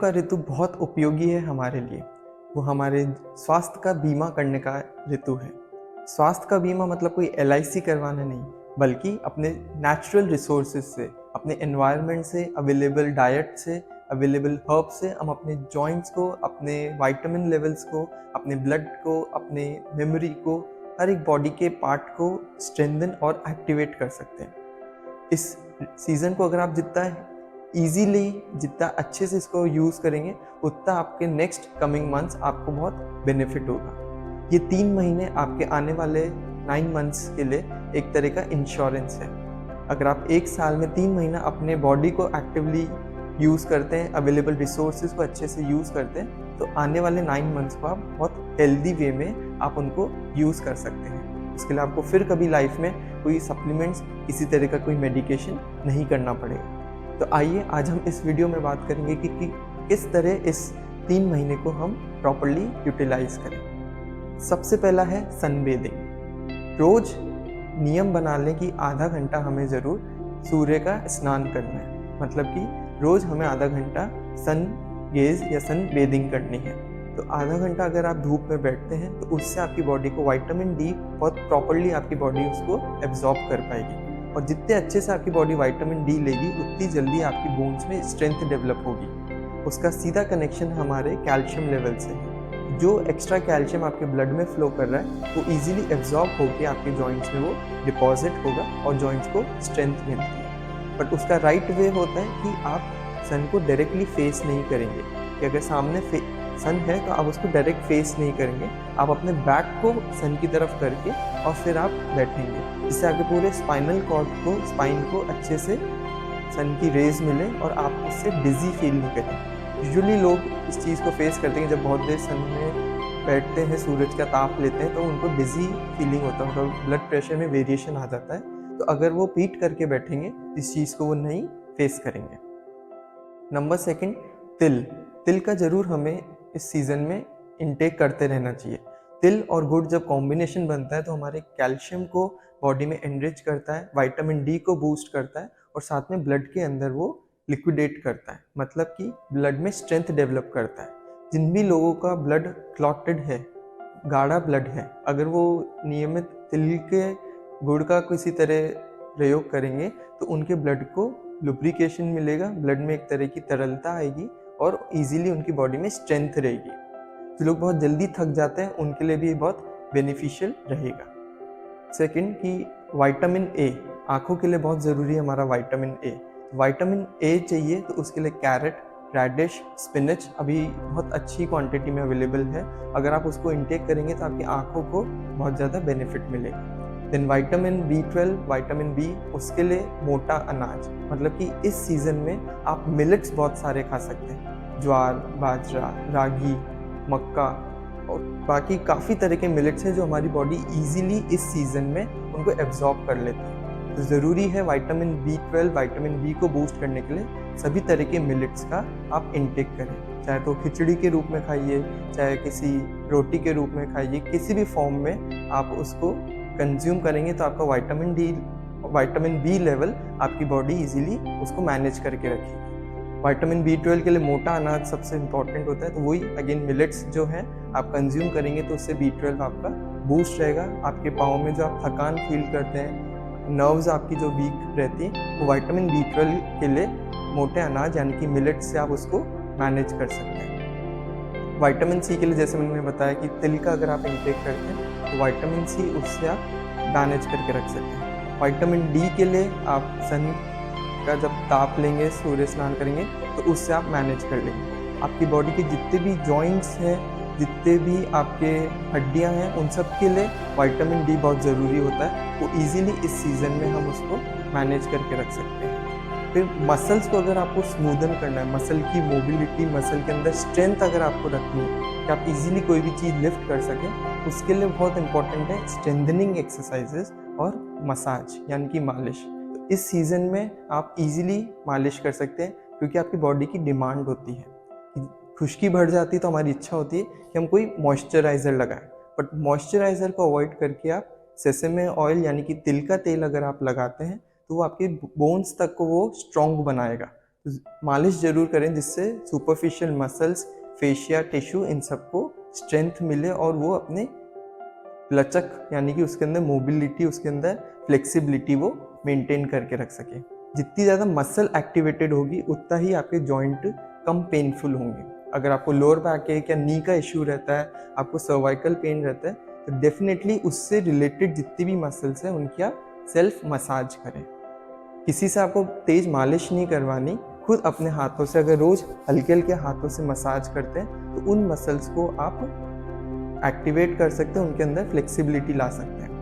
का ऋतु बहुत उपयोगी है हमारे लिए। वो हमारे स्वास्थ्य का बीमा करने का ऋतु है। स्वास्थ्य का बीमा मतलब कोई एलआईसी करवाना नहीं, बल्कि अपने नेचुरल रिसोर्सेज से, अपने एनवायरनमेंट से, अवेलेबल डाइट से, अवेलेबल हर्ब से हम अपने जॉइंट्स को, अपने विटामिन लेवल्स को, अपने ब्लड को, अपने मेमोरी को, हर एक बॉडी के पार्ट को स्ट्रेंथन और एक्टिवेट कर सकते हैं। इस सीज़न को अगर आप जितना ईजीली, जितना अच्छे से इसको यूज़ करेंगे, उतना आपके नेक्स्ट कमिंग मंथ्स आपको बहुत बेनिफिट होगा। ये 3 महीने आपके आने वाले 9 मंथ्स के लिए एक तरह का इंश्योरेंस है। अगर आप एक साल में 3 महीना अपने बॉडी को एक्टिवली यूज़ करते हैं, अवेलेबल रिसोर्सेज को अच्छे से यूज़ करते हैं, तो आने वाले 9 मंथ्स को आप बहुत हेल्दी वे में आप उनको यूज़ कर सकते हैं। इसके लिए आपको फिर कभी लाइफ में कोई सप्लीमेंट्स, किसी तरह का कोई मेडिकेशन नहीं करना पड़ेगा। तो आइए आज हम इस वीडियो में बात करेंगे कि किस तरह इस 3 महीने को हम प्रॉपर्ली यूटिलाइज करें। सबसे पहला है सनबेदिंग। रोज नियम बना लें कि आधा घंटा हमें ज़रूर सूर्य का स्नान करना है, मतलब कि रोज हमें आधा घंटा सन गेज या सन बेदिंग करनी है। तो आधा घंटा अगर आप धूप में बैठते हैं तो उससे आपकी बॉडी को विटामिन डी बहुत प्रॉपर्ली आपकी बॉडी उसको एब्जॉर्ब कर पाएगी, और जितने अच्छे से आपकी बॉडी विटामिन डी लेगी उतनी जल्दी आपकी बोन्स में स्ट्रेंथ डेवलप होगी। उसका सीधा कनेक्शन हमारे कैल्शियम लेवल से है। जो एक्स्ट्रा कैल्शियम आपके ब्लड में फ्लो कर रहा है वो इजीली एब्जॉर्ब होकर आपके जॉइंट्स में वो डिपॉजिट होगा और जॉइंट्स को स्ट्रेंथ मिलती है। बट उसका राइट वे होता है कि आप सन को डायरेक्टली फेस नहीं करेंगे, कि अगर सामने सन है तो आप उसको डायरेक्ट फेस नहीं करेंगे, आप अपने बैक को सन की तरफ करके और फिर आप बैठेंगे, जिससे आपके पूरे स्पाइनल कॉर्ड को, स्पाइन को अच्छे से सन की रेज मिले और आप उससे डिजी फील नहीं करें। यूजुअली लोग इस चीज़ को फेस करते हैं, जब बहुत देर सन में बैठते हैं, सूरज का ताप लेते हैं, तो उनको डिजी फीलिंग होता है, उनका ब्लड प्रेशर में वेरिएशन आ जाता है। तो अगर वो पीठ करके बैठेंगे इस चीज़ को वो नहीं फेस करेंगे। नंबर 2, तिल। तिल का ज़रूर हमें इस सीज़न में इनटेक करते रहना चाहिए। तिल और गुड़ जब कॉम्बिनेशन बनता है तो हमारे कैल्शियम को बॉडी में एनरिच करता है, विटामिन डी को बूस्ट करता है और साथ में ब्लड के अंदर वो लिक्विडेट करता है, मतलब कि ब्लड में स्ट्रेंथ डेवलप करता है। जिन भी लोगों का ब्लड क्लॉटेड है, गाढ़ा ब्लड है, अगर वो नियमित तिल के गुड़ का किसी तरह प्रयोग करेंगे तो उनके ब्लड को लुब्रिकेशन मिलेगा, ब्लड में एक तरह की तरलता आएगी और इजीली उनकी बॉडी में स्ट्रेंथ रहेगी। जो लोग बहुत जल्दी थक जाते हैं उनके लिए भी बहुत बेनिफिशियल रहेगा। 2 कि विटामिन ए, आँखों के लिए बहुत ज़रूरी है हमारा विटामिन ए। विटामिन ए चाहिए तो उसके लिए कैरेट, रेडिश, स्पिनच अभी बहुत अच्छी क्वांटिटी में अवेलेबल है। अगर आप उसको इंटेक करेंगे तो आपकी आँखों को बहुत ज़्यादा बेनिफिट मिलेगा। Then vitamin B12, vitamin B, उसके लिए मोटा अनाज, मतलब कि इस सीज़न में आप मिलेट्स बहुत सारे खा सकते हैं। ज्वार, बाजरा, रागी, मक्का और बाकी काफ़ी तरह के मिलेट्स हैं जो हमारी बॉडी इजीली इस सीज़न में उनको एब्जॉर्ब कर लेती है। तो ज़रूरी है विटामिन B12, विटामिन बी को बूस्ट करने के लिए सभी तरह के मिलेट्स का आप इंटेक करें, चाहे तो खिचड़ी के रूप में खाइए, चाहे किसी रोटी के रूप में खाइए, किसी भी फॉर्म में आप उसको कंज्यूम करेंगे तो आपका विटामिन बी लेवल आपकी बॉडी इजीली उसको मैनेज करके रखेगी। विटामिन B12 के लिए मोटा अनाज सबसे इम्पॉर्टेंट होता है, तो वही अगेन मिलेट्स जो है आप कंज्यूम करेंगे तो उससे B12 आपका बूस्ट रहेगा। आपके पाँव में जो आप थकान फील करते हैं, नर्व्स आपकी जो वीक रहती है, वो विटामिन B12 के लिए मोटे अनाज यानी कि मिलेट्स से आप उसको मैनेज कर सकते हैं। विटामिन सी के लिए जैसे मैंने बताया कि तिल का अगर आप इंटेक करते हैं तो विटामिन सी उससे आप मैनेज करके रख सकते हैं। विटामिन डी के लिए आप सन का जब ताप लेंगे, सूर्य स्नान करेंगे तो उससे आप मैनेज कर लेंगे। आपकी बॉडी के जितने भी जॉइंट्स हैं, जितने भी आपके हड्डियां हैं, उन सब के लिए विटामिन डी बहुत ज़रूरी होता है। वो इजीली इस सीज़न में हम उसको मैनेज करके रख सकते हैं। फिर मसल्स को अगर आपको स्मूदन करना है, मसल की मोबिलिटी, मसल के अंदर स्ट्रेंथ अगर आपको रखनी है कि आप इजीली कोई भी चीज़ लिफ्ट कर सकें, उसके लिए बहुत इंपॉर्टेंट है स्ट्रेंथनिंग एक्सरसाइजेस और मसाज यानी कि मालिश। तो इस सीज़न में आप इजीली मालिश कर सकते हैं, क्योंकि आपकी बॉडी की डिमांड होती है कि खुश्की बढ़ जाती है तो हमारी इच्छा होती है कि हम कोई मॉइस्चराइज़र लगाएं, बट मॉइस्चराइज़र को अवॉइड करके आप सेसेमे ऑयल यानी कि तिल का तेल अगर आप लगाते हैं तो वो आपके बोन्स तक को वो स्ट्रॉन्ग बनाएगा, तो मालिश ज़रूर करें जिससे superficial muscles, fascia, tissue in सबको स्ट्रेंथ मिले और वो अपने लचक यानी कि उसके अंदर मोबिलिटी, उसके अंदर फ्लेक्सिबिलिटी वो मेंटेन करके रख सके। जितनी ज़्यादा मसल एक्टिवेटेड होगी उतना ही आपके जॉइंट कम पेनफुल होंगे। अगर आपको लोअर बैक एक या नी का इश्यू रहता है, आपको सर्वाइकल पेन रहता है, तो डेफिनेटली उससे रिलेटेड जितनी भी मसल्स हैं उनकी आप सेल्फ मसाज करें। किसी से आपको तेज़ मालिश नहीं करवानी, खुद अपने हाथों से अगर रोज़ हल्के हल्के हाथों से मसाज करते हैं तो उन मसल्स को आप एक्टिवेट कर सकते हैं, उनके अंदर फ्लेक्सिबिलिटी ला सकते हैं।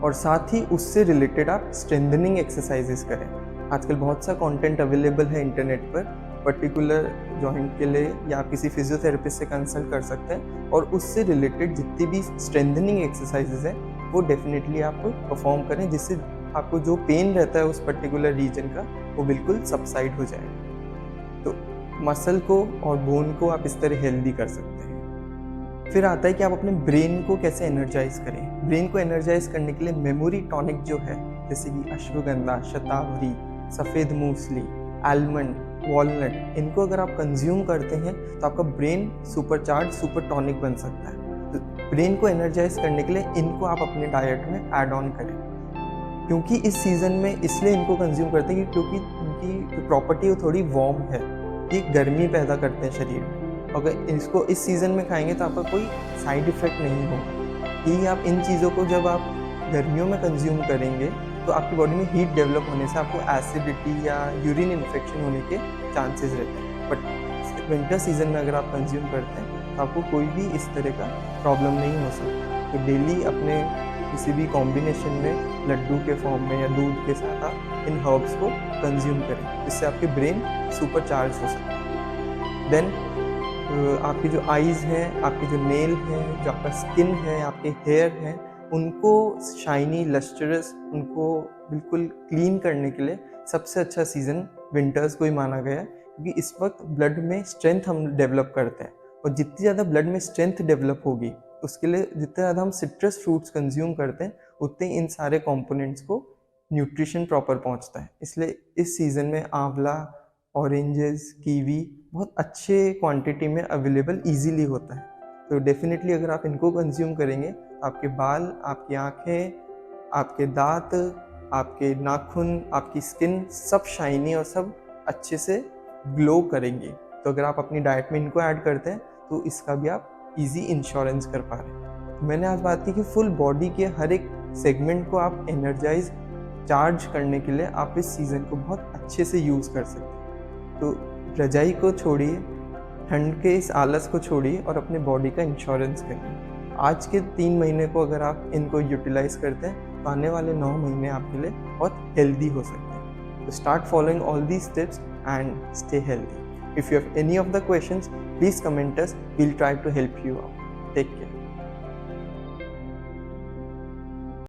और साथ ही उससे रिलेटेड आप स्ट्रेंथनिंग एक्सरसाइजेस करें। आजकल बहुत सा कंटेंट अवेलेबल है इंटरनेट पर, पर्टिकुलर जॉइंट के लिए या आप किसी फिजियोथेरेपिस्ट से कंसल्ट कर सकते हैं और उससे रिलेटेड जितनी भी स्ट्रेंथनिंग एक्सरसाइजेस हैं वो डेफिनेटली आप परफॉर्म करें, जिससे आपको जो पेन रहता है उस पर्टिकुलर रीजन का वो बिल्कुल सबसाइड हो जाएगा। तो मसल को और बोन को आप इस तरह हेल्दी कर सकते हैं। फिर आता है कि आप अपने ब्रेन को कैसे एनर्जाइज करें। ब्रेन को एनर्जाइज करने के लिए मेमोरी टॉनिक जो है, जैसे कि अश्वगंधा, शतावरी, सफ़ेद मूसली, आलमंड, वॉलनट, इनको अगर आप कंज्यूम करते हैं तो आपका ब्रेन सुपरचार्ज, सुपर टॉनिक बन सकता है। तो ब्रेन को एनर्जाइज करने के लिए इनको आप अपने डाइट में ऐड ऑन करें। क्योंकि इस सीज़न में इसलिए इनको कंज्यूम करते हैं क्योंकि इनकी जो प्रॉपर्टी है वो थोड़ी वार्म है, ये गर्मी पैदा करते हैं शरीर में। अगर इसको इस सीज़न में खाएंगे तो आपका कोई साइड इफ़ेक्ट नहीं होगा। यही आप इन चीज़ों को जब आप गर्मियों में कंज्यूम करेंगे तो आपकी बॉडी में हीट डेवलप होने से आपको एसिडिटी या यूरिन इन्फेक्शन होने के चांसेस रहते हैं। बट विंटर सीज़न में अगर आप कंज्यूम करते हैं तो आपको कोई भी इस तरह का प्रॉब्लम नहीं हो सकता। तो डेली अपने किसी भी कॉम्बिनेशन में लड्डू के फॉर्म में या दूध के साथ आप इन हर्ब्स को कंज्यूम करें, जिससे आपके ब्रेन सुपर चार्ज हो सकता है। देन आपकी जो आईज़ हैं, आपके जो नेल हैं, जो आपका स्किन है, आपके हेयर हैं, उनको शाइनी, लस्टरस, उनको बिल्कुल क्लीन करने के लिए सबसे अच्छा सीज़न विंटर्स को ही माना गया है, क्योंकि इस वक्त ब्लड में स्ट्रेंथ हम डेवलप करते हैं और जितनी ज़्यादा ब्लड में स्ट्रेंथ डेवलप होगी उसके लिए जितने ज़्यादा हम सिट्रस फ्रूट्स कंज्यूम करते हैं उतने इन सारे कंपोनेंट्स को न्यूट्रिशन प्रॉपर पहुंचता है। इसलिए इस सीज़न में आंवला, ऑरेंजेस, कीवी बहुत अच्छे क्वांटिटी में अवेलेबल इजीली होता है। तो डेफिनेटली अगर आप इनको कंज्यूम करेंगे तो आपके बाल, आपकी आँखें, आपके दाँत, आपके नाखून, आपकी स्किन सब शाइनी और सब अच्छे से ग्लो करेंगी। तो अगर आप अपनी डाइट में इनको ऐड करते हैं तो इसका भी आप इजी इंश्योरेंस कर पा रहे हैं। तो मैंने आज बात की कि फुल बॉडी के हर एक सेगमेंट को आप एनर्जाइज, चार्ज करने के लिए आप इस सीज़न को बहुत अच्छे से यूज़ कर सकते हैं। तो रजाई को छोड़िए, ठंड के इस आलस को छोड़िए और अपने बॉडी का इंश्योरेंस करिए। आज के 3 महीने को अगर आप इनको यूटिलाइज करते हैं तो आने वाले 9 महीने आपके लिए बहुत हेल्दी हो सकते हैं। तो start following all these steps and stay healthy. If you have any of the questions, please comment us. We'll try to help you out. Take care.